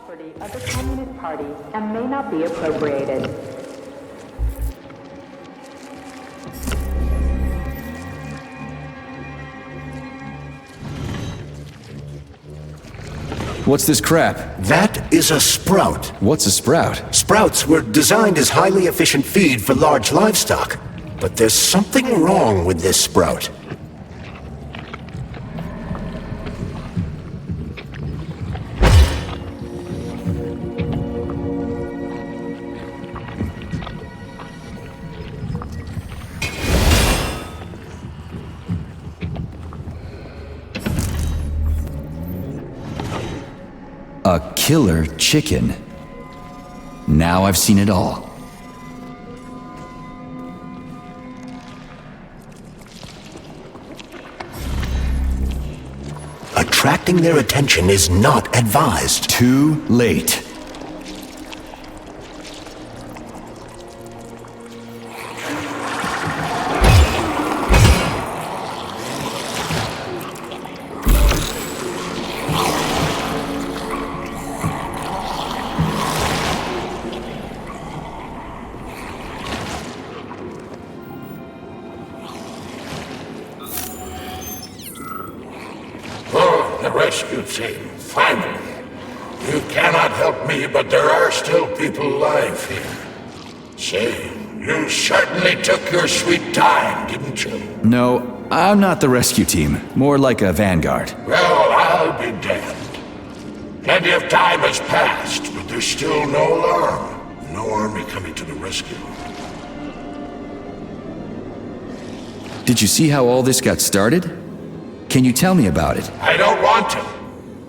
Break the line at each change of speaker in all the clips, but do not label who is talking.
property of the Communist Party and may not be appropriated.
What's this crap?
That is a sprout.
What's a sprout?
Sprouts were designed as highly efficient feed for large livestock. But there's something wrong with this sprout.
A killer chicken. Now I've seen it all.
Attracting their attention is not advised.
Too late.
The rescue team, finally. You cannot help me, but there are still people alive here. Say, you certainly took your sweet time, didn't you?
No, I'm not the rescue team. More like a vanguard.
Well, I'll be damned. Plenty of time has passed, but there's still no alarm. No army coming to the rescue.
Did you see how all this got started? Can you tell me about it?
I don't want to,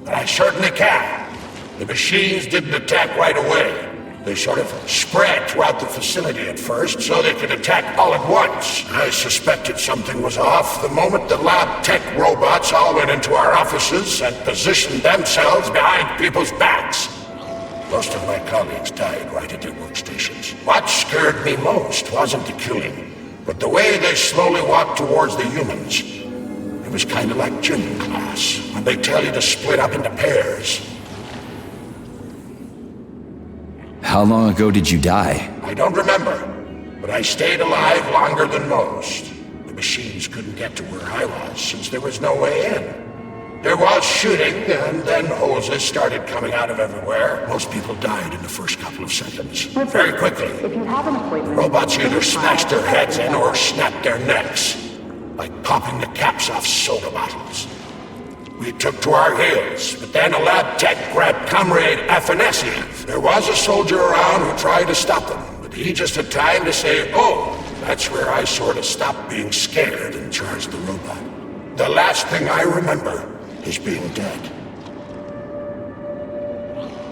but I certainly can. The machines didn't attack right away. They sort of spread throughout the facility at first, so they could attack all at once. I suspected something was off the moment the lab tech robots all went into our offices and positioned themselves behind people's backs. Most of my colleagues died right at their workstations. What scared me most wasn't the killing, but the way they slowly walked towards the humans. It was kind of like gym class, when they tell you to split up into pairs.
How long ago did you die?
I don't remember, but I stayed alive longer than most. The machines couldn't get to where I was, since there was no way in. There was shooting, and then hoses started coming out of everywhere. Most people died in the first couple of seconds. Very quickly.
If you have an appointment,
Robots either smashed their heads in or snapped their necks, like popping the caps off soda bottles. We took to our heels, but then a lab tech grabbed Comrade Afanasiev. There was a soldier around who tried to stop them, but he just had time to say, "Oh." That's where I sort of stopped being scared and charged the robot. The last thing I remember is being dead.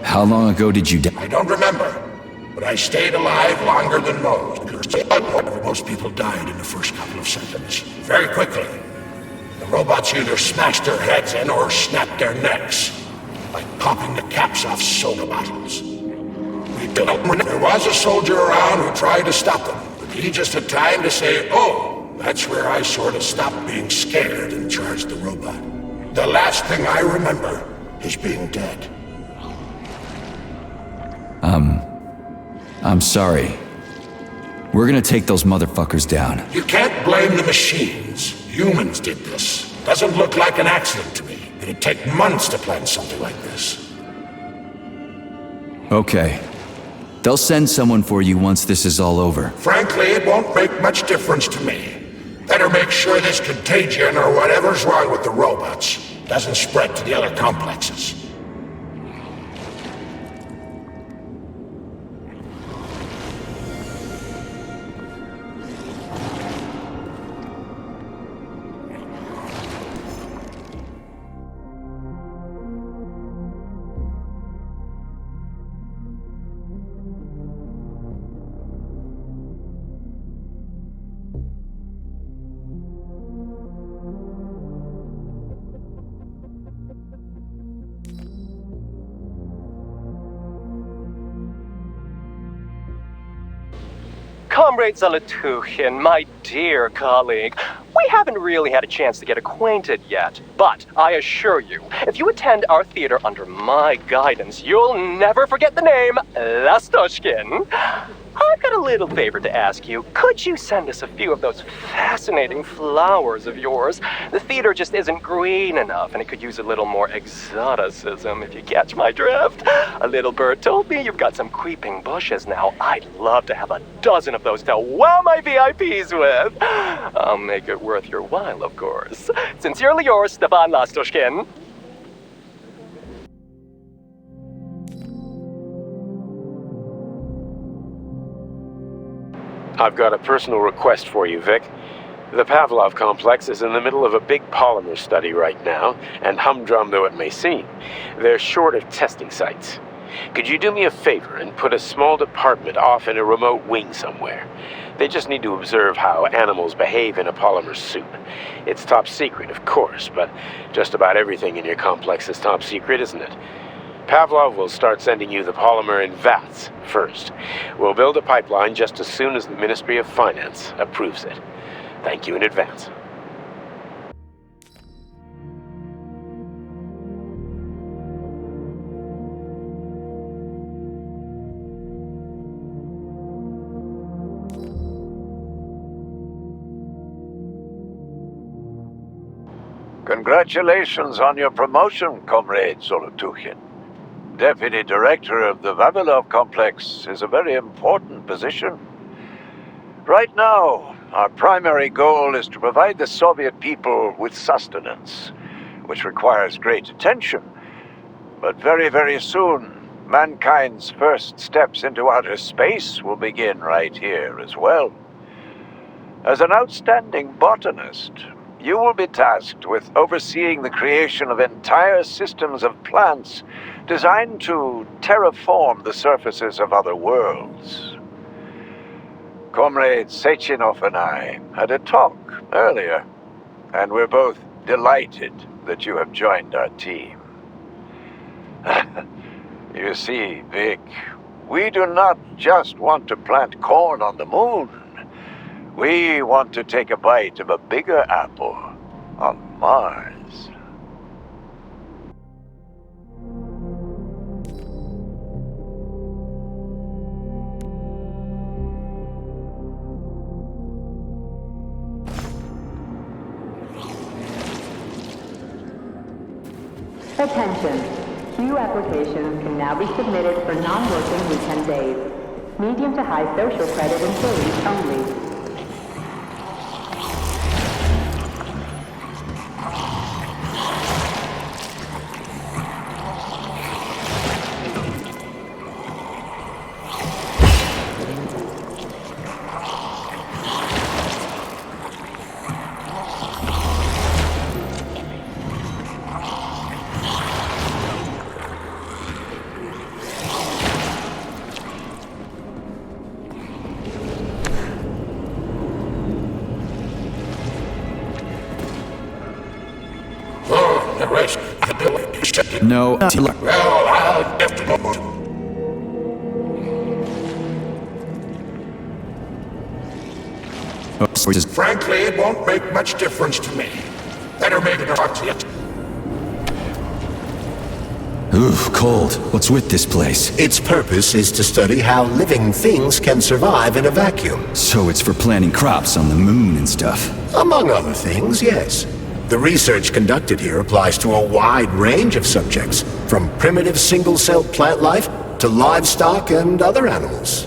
How long ago did you die?
I don't remember, but I stayed alive longer than most. Most people died in the first couple of seconds. Very quickly. The robots either smashed their heads in or snapped their necks, like popping the caps off soda bottles. There was a soldier around who tried to stop them, but he just had time to say, "Oh." That's where I sort of stopped being scared and charged the robot. The last thing I remember is being dead.
I'm sorry. We're gonna take those motherfuckers down.
You can't blame the machines. Humans did this. Doesn't look like an accident to me. It'd take months to plan something like this.
Okay. They'll send someone for you once this is all over.
Frankly, it won't make much difference to me. Better make sure this contagion or whatever's wrong with the robots doesn't spread to the other complexes.
Comrade Zalatuchin, my dear colleague, we haven't really had a chance to get acquainted yet. But I assure you, if you attend our theater under my guidance, you'll never forget the name Lastoshkin. I've got a little favor to ask you. Could you send us a few of those fascinating flowers of yours? The theater just isn't green enough, and it could use a little more exoticism, if you catch my drift. A little bird told me you've got some creeping bushes now. I'd love to have a dozen of those to wow my VIPs with. I'll make it worth your while, of course. Sincerely yours, Stepan Lastoshkin.
I've got a personal request for you, Vic. The Pavlov complex is in the middle of a big polymer study right now, and humdrum though it may seem, they're short of testing sites. Could you do me a favor and put a small department off in a remote wing somewhere? They just need to observe how animals behave in a polymer soup. It's top secret, of course, but just about everything in your complex is top secret, isn't it? Pavlov will start sending you the polymer in vats first. We'll build a pipeline just as soon as the Ministry of Finance approves it. Thank you in advance.
Congratulations on your promotion, Comrade Zolotukhin. Deputy Director of the Vavilov Complex is a very important position. Right now, our primary goal is to provide the Soviet people with sustenance, which requires great attention. But very, very soon, mankind's first steps into outer space will begin right here as well. As an outstanding botanist, you will be tasked with overseeing the creation of entire systems of plants designed to terraform the surfaces of other worlds. Comrade Sechenov and I had a talk earlier, and we're both delighted that you have joined our team. You see, Vic, we do not just want to plant corn on the moon. We want to take a bite of a bigger apple on Mars.
Attention. Few applications can now be submitted for non-working weekend days. Medium to high social credit employees only.
No.
Well, I'll have to go. Frankly, it won't make much difference to me. Better make it talk to you.
Oof, cold. What's with this place?
Its purpose is to study how living things can survive in a vacuum.
So it's for planting crops on the moon and stuff.
Among other things, yes. The research conducted here applies to a wide range of subjects, from primitive single-celled plant life to livestock and other animals.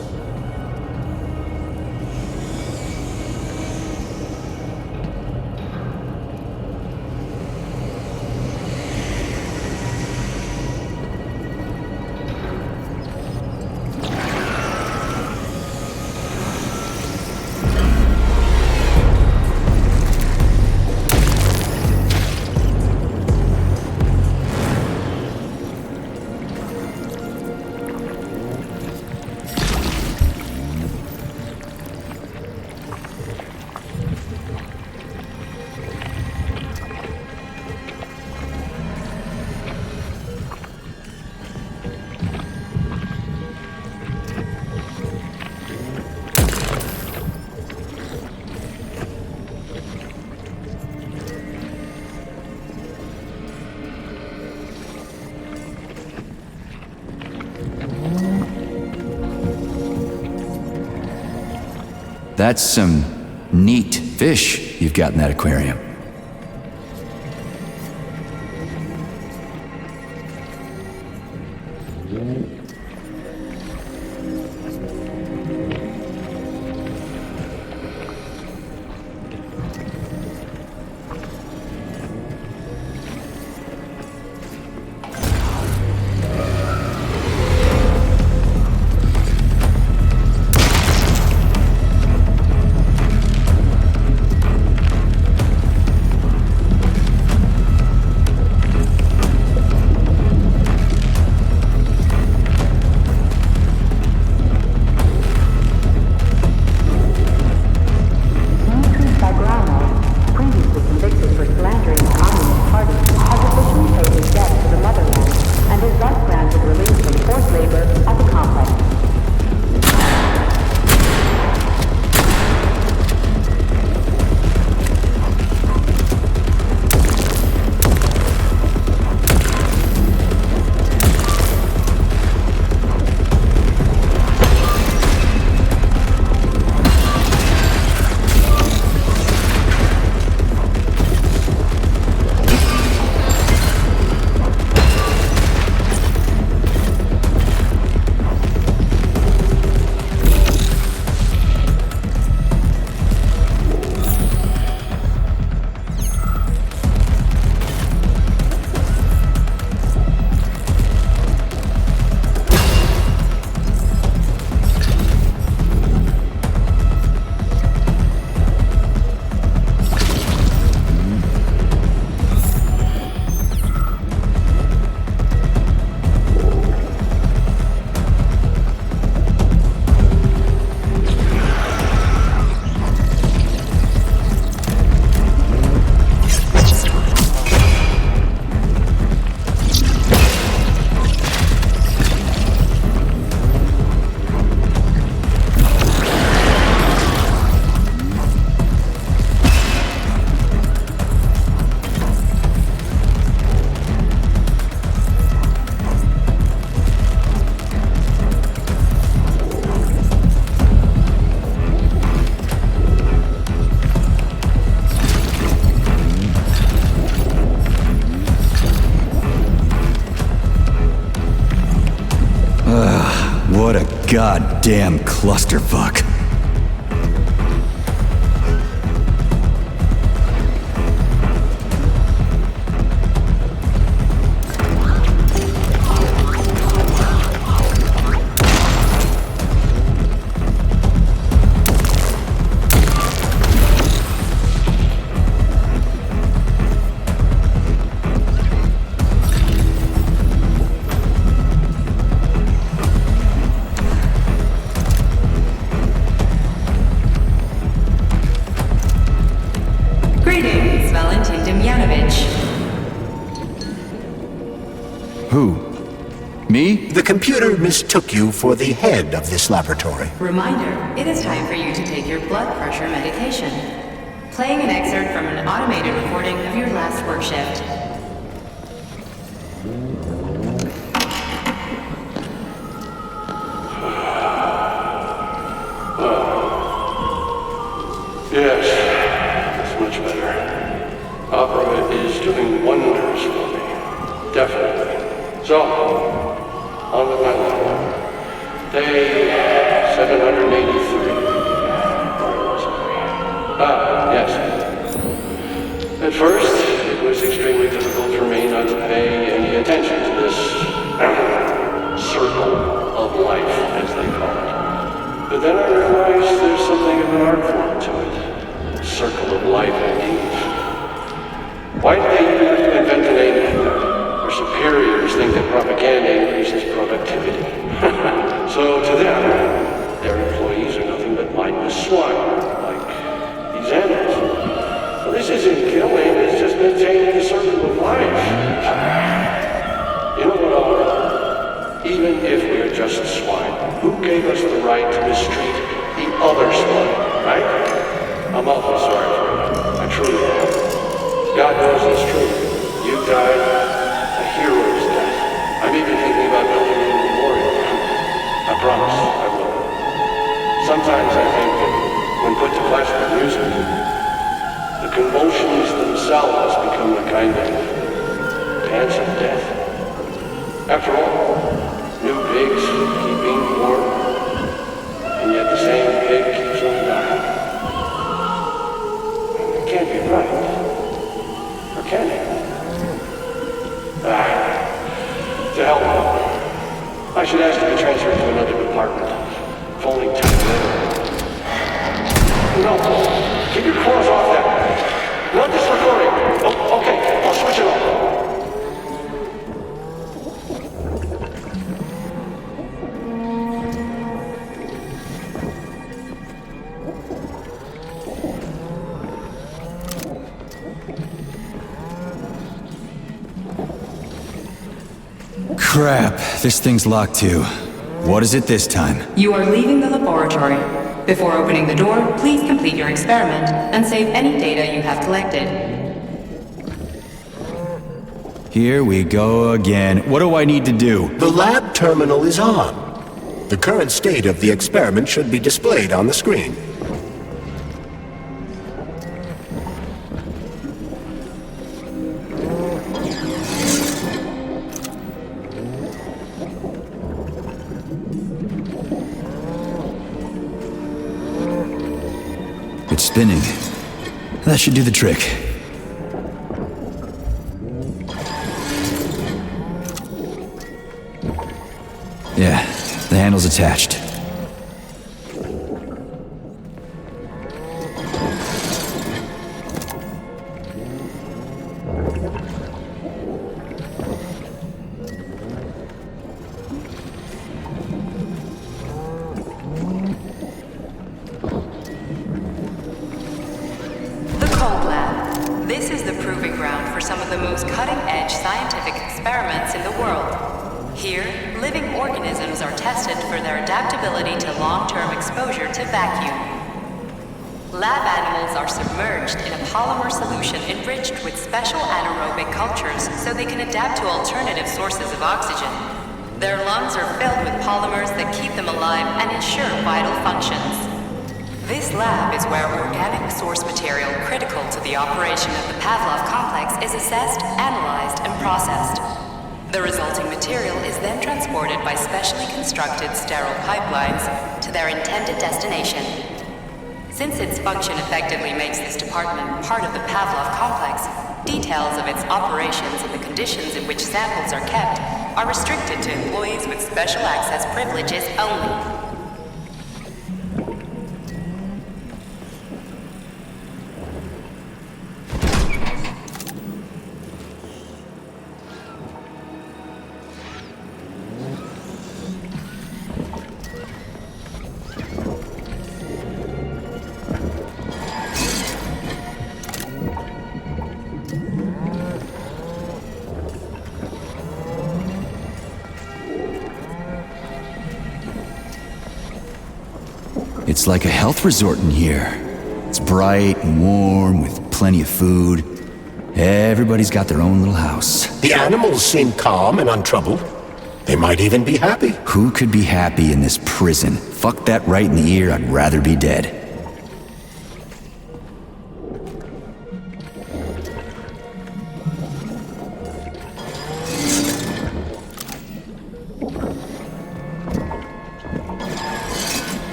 that's some neat fish you've got in that aquarium. What a goddamn clusterfuck. Who? Me?
The computer mistook you for the head of this laboratory.
Reminder, it is time for you to take your blood pressure medication. Playing an excerpt from an automated recording of your last work shift.
Yes, that's much better. Opera is doing wonders for me. Definitely. So, on with my life. Day 783. Where was I? Yes. At first, it was extremely difficult for me not to pay any attention to this circle of life, as they call it. But then I realized there's something of an art form to it. Circle of life, indeed. Why did they invent the name like that? Our superiors think that propaganda increases productivity. So to them, their employees are nothing but mindless swine, like these animals. Well, this isn't killing, it's just maintaining the circle of life. You know what, Oliver? Even if we're just swine, who gave us the right to mistreat the other swine, right? I'm awfully sorry for you. I truly am. God knows it's true. You died a hero's death. I'm even thinking about building you a memorial. I promise I will. Sometimes I think that when The convulsions themselves become a kind of dance of death. After all, new pigs keep being born, and yet the same pig keeps on dying. It can't be right. Or can it? To hell with it. I should ask to be transferred to another department. If only temporarily. No, keep your claws off that. Not this recording. Oh, okay, I'll switch it off.
Crap, this thing's locked too. What is it this time?
You are leaving the laboratory. Before opening the door, please complete your experiment and save any data you have collected.
Here we go again. What do I need to do?
The lab terminal is on. The current state of the experiment should be displayed on the screen.
It's spinning. That should do the trick. Yeah, the handle's attached.
This is the proving ground for some of the most cutting-edge scientific experiments in the world. Here, living organisms are tested for their adaptability to long-term exposure to vacuum. Lab animals are submerged in a polymer solution enriched with special anaerobic cultures so they can adapt to alternative sources of oxygen. Their lungs are filled with polymers that keep them alive and ensure vital functions. This lab is where organic source material critical to the operation of the Pavlov complex is assessed, analyzed, and processed. The resulting material is then transported by specially constructed sterile pipelines to their intended destination. Since its function effectively makes this department part of the Pavlov complex, details of its operations and the conditions in which samples are kept are restricted to employees with special access privileges only.
It's like a health resort in here. It's bright and warm with plenty of food. Everybody's got their own little house.
The animals seem calm and untroubled. They might even be happy.
Who could be happy in this prison? Fuck that right in the ear, I'd rather be dead.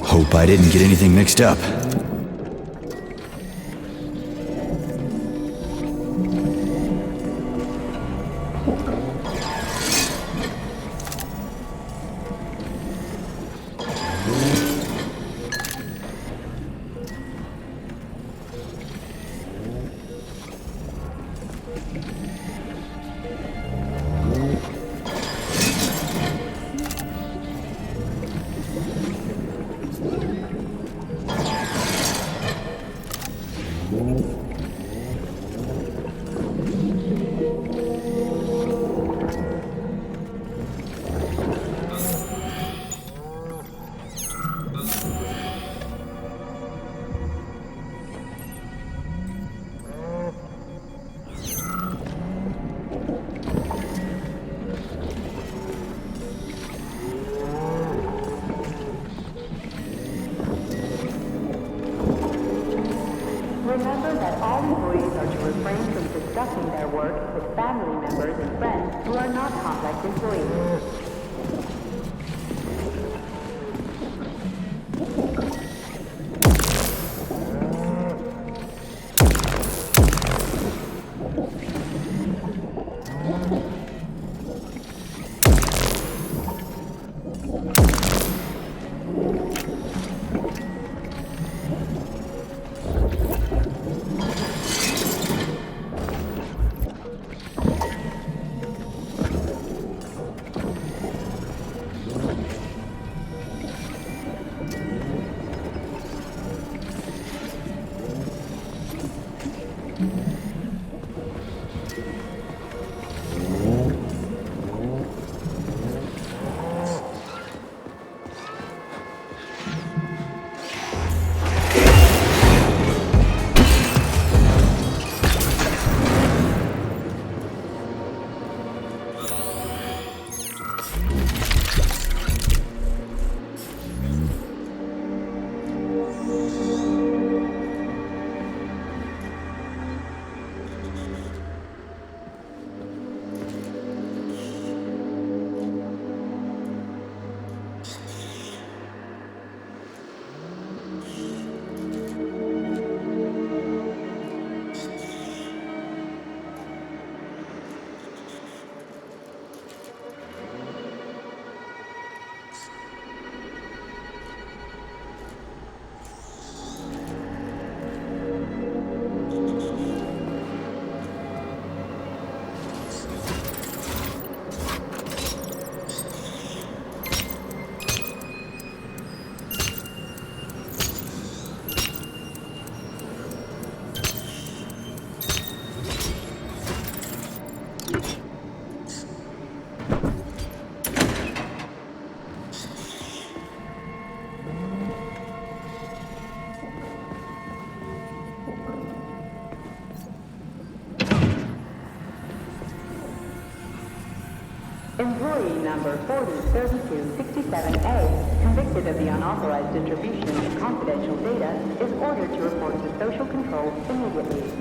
Hope I didn't get anything mixed up.
of complex employees. Employee number 403267A, convicted of the unauthorized distribution of confidential data, is ordered to report to social control immediately.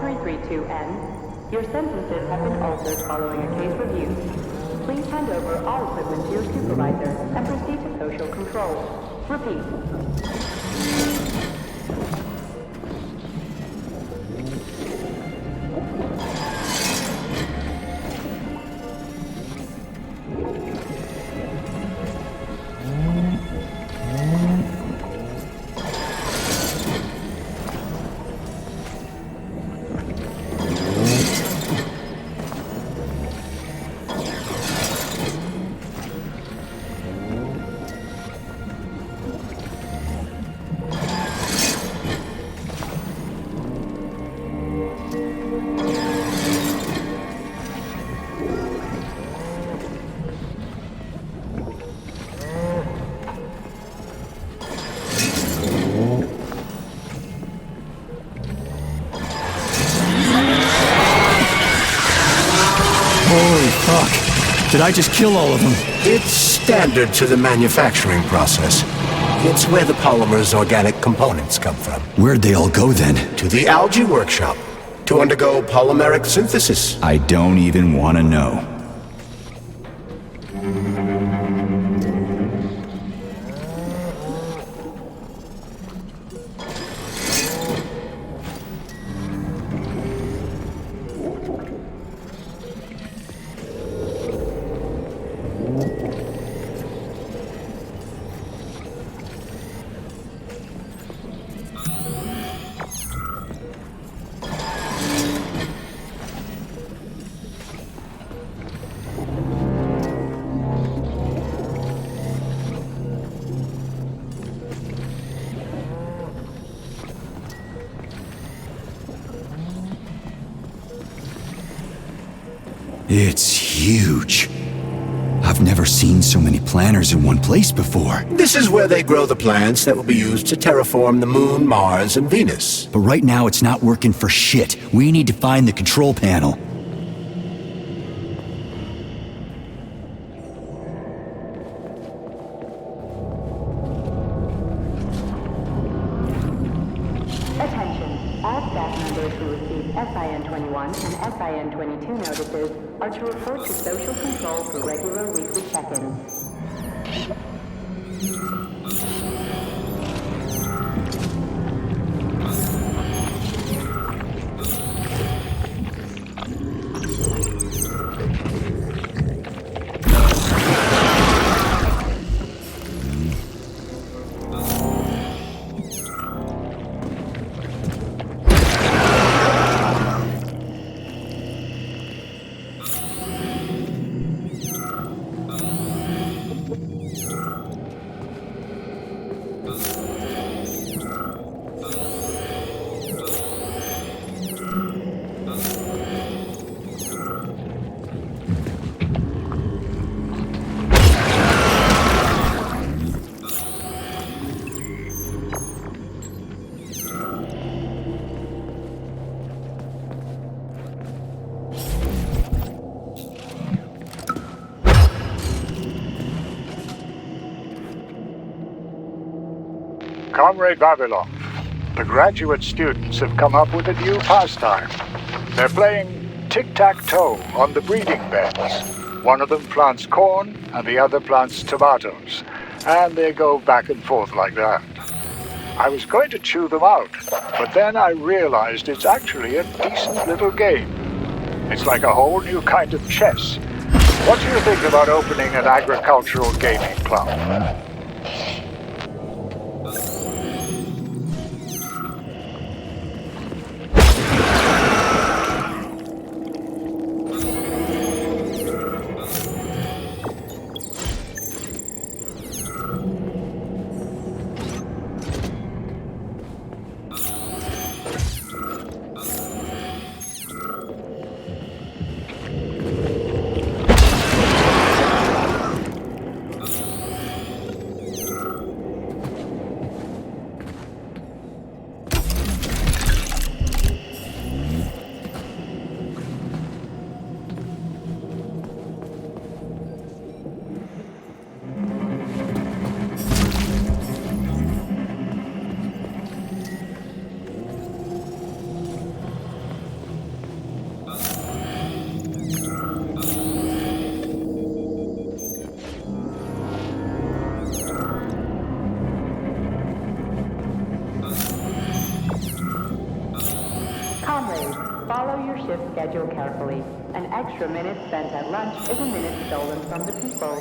5332N, your sentences have been altered following a case review. Please hand over all equipment to your supervisor and proceed to social control. Repeat.
Holy fuck. Did I just kill all of them?
It's standard to the manufacturing process. It's where the polymer's organic components come from.
Where'd they all go then?
To the algae workshop, to undergo polymeric synthesis.
I don't even want to know. It's huge. I've never seen so many planters in one place before.
This is where they grow the plants that will be used to terraform the Moon, Mars, and Venus.
But right now it's not working for shit. We need to find the control panel.
Attention. All staff members who receive SIN-21 and SIN-22 notices are to report to social control for regular weekly check-ins.
Comrade Vavilov, the graduate students have come up with a new pastime. They're playing tic-tac-toe on the breeding beds. One of them plants corn and the other plants tomatoes, and they go back and forth like that. I was going to chew them out, but then I realized it's actually a decent little game. It's like a whole new kind of chess. What do you think about opening an agricultural gaming club?
Follow your shift schedule carefully. An extra minute spent at lunch is a minute stolen from the people.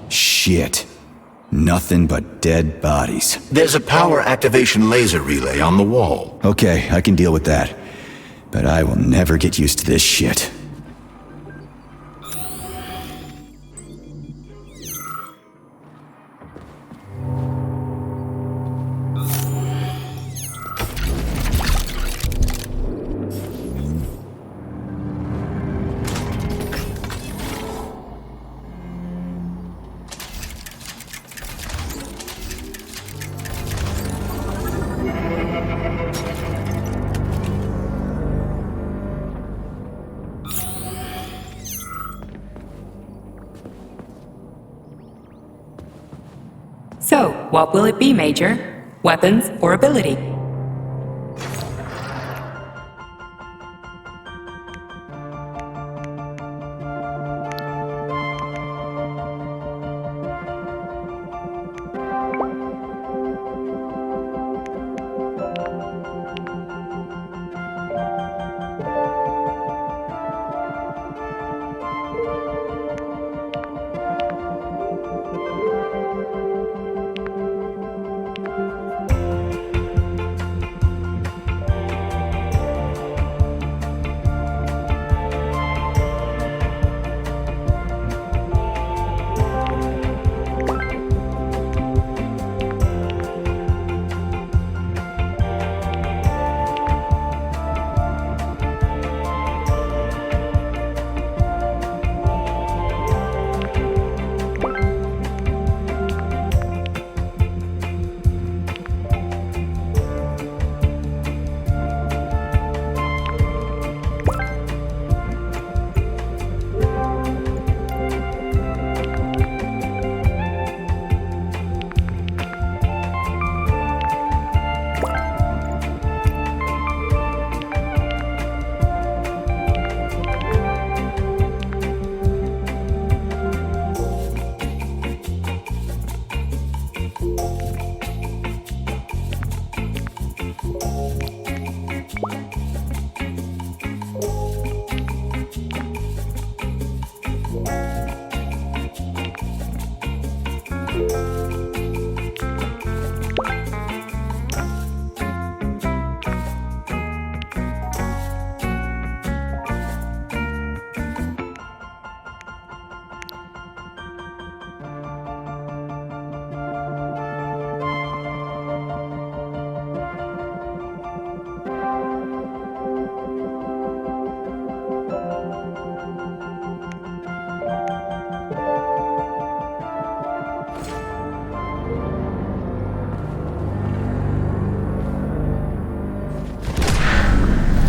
Shit. Nothing but dead bodies.
There's a power activation laser relay on the wall.
Okay, I can deal with that. But I will never get used to this shit.
So, what will it be, Major? Weapons or ability?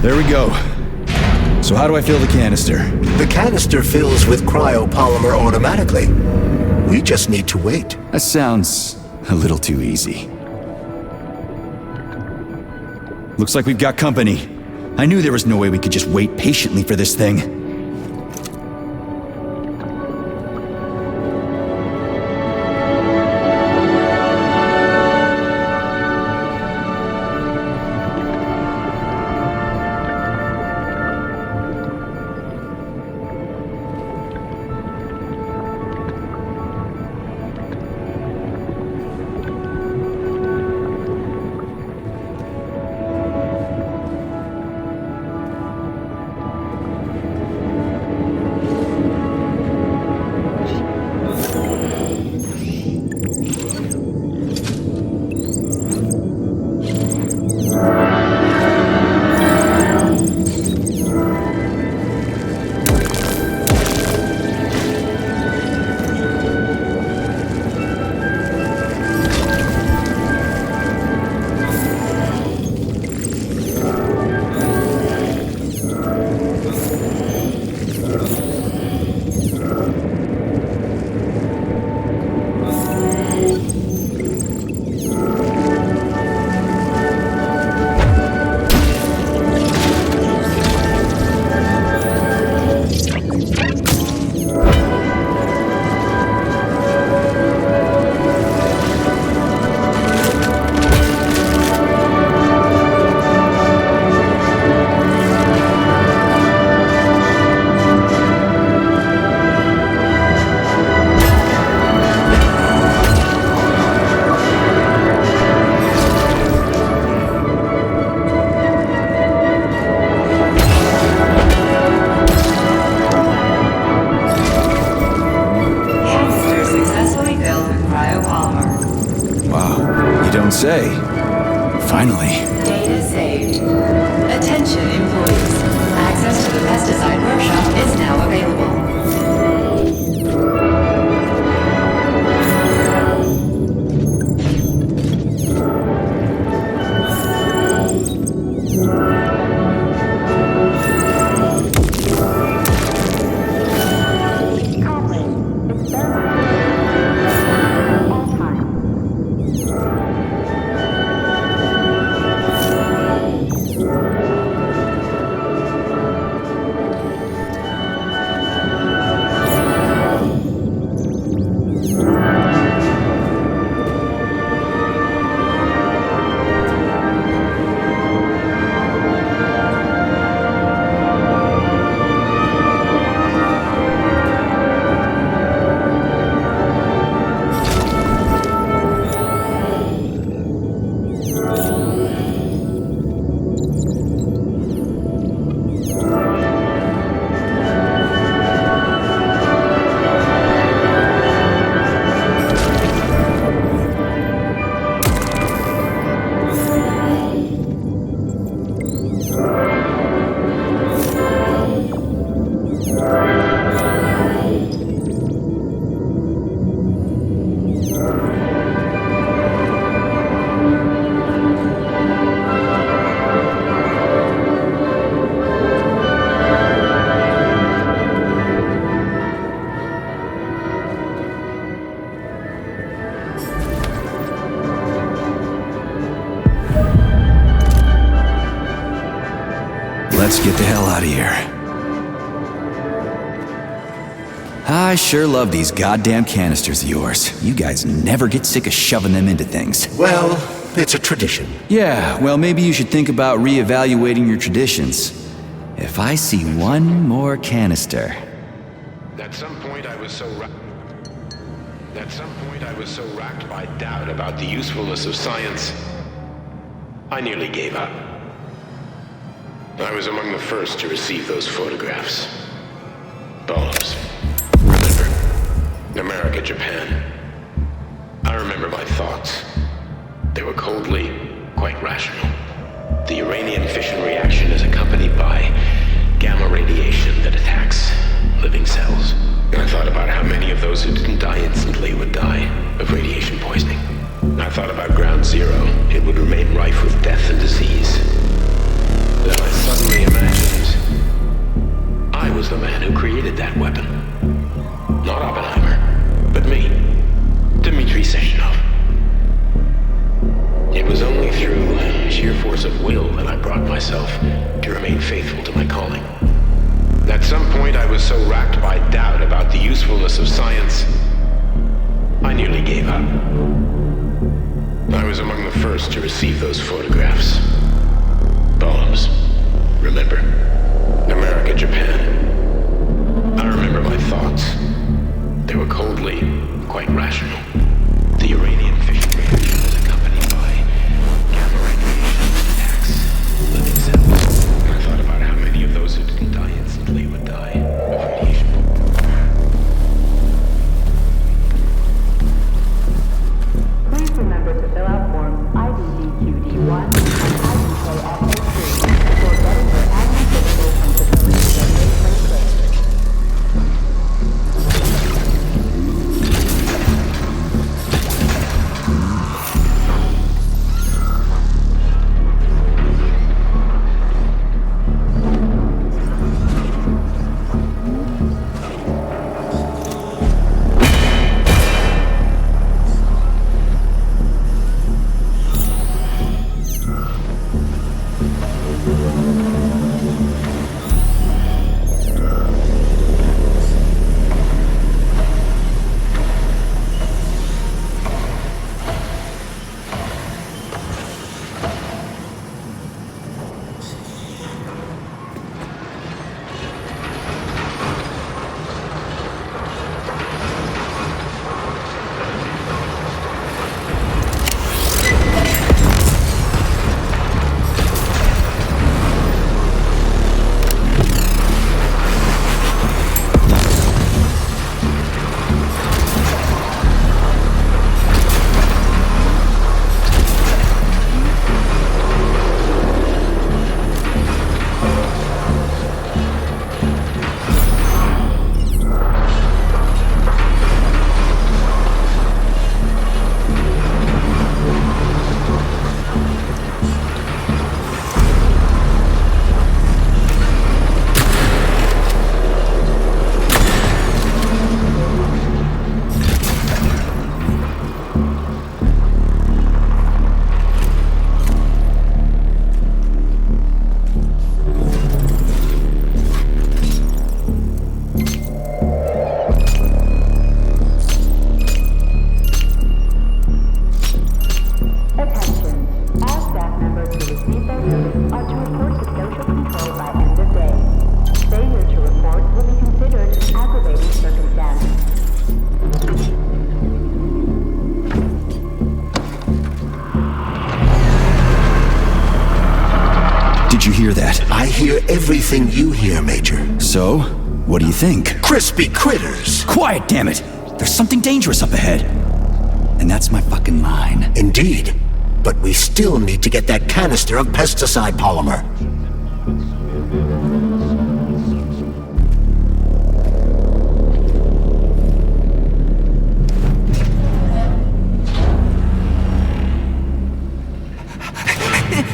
There we go. So how do I fill the canister?
The canister fills with cryopolymer automatically. We just need to wait.
That sounds a little too easy. Looks like we've got company. I knew there was no way we could just wait patiently for this thing. Let's get the hell out of here. I sure love these goddamn canisters of yours. You guys never get sick of shoving them into things.
Well, it's a tradition.
Yeah, well, maybe you should think about reevaluating your traditions. If I see one more canister...
At some point I was so racked by doubt about the usefulness of science, I nearly gave up. I was among the first to receive those photographs. Bombs. Remember, America, Japan. I remember my thoughts. They were coldly, quite rational. The Uranian fission reaction is accompanied by gamma radiation that attacks living cells. I thought about how many of those who didn't die instantly would die of radiation poisoning. I thought about Ground Zero. It would remain rife with death and disease. Then I suddenly imagined I was the man who created that weapon. Not Oppenheimer, but me, Dmitri Sechenov. It was only through sheer force of will that I brought myself to remain faithful to my calling. At some point I was so racked by doubt about the usefulness of science, I nearly gave up. I was among the first to receive those photographs. Bombs. Remember, America, Japan. I remember my thoughts. They were coldly, quite rational. The Uranian fission reaction is accompanied by gamma radiation that attacks living cells. I thought about how many of those who didn't die instantly would die of radiation.
Please remember to fill out forms IDDQD1 and IDKFA3 before getting your annual physical from facilities on May 26th.
hear that?
I hear everything you hear, Major.
So? What do you think?
Crispy critters!
Quiet, damn it! There's something dangerous up ahead. And that's my fucking line.
Indeed. But we still need to get that canister of pesticide polymer.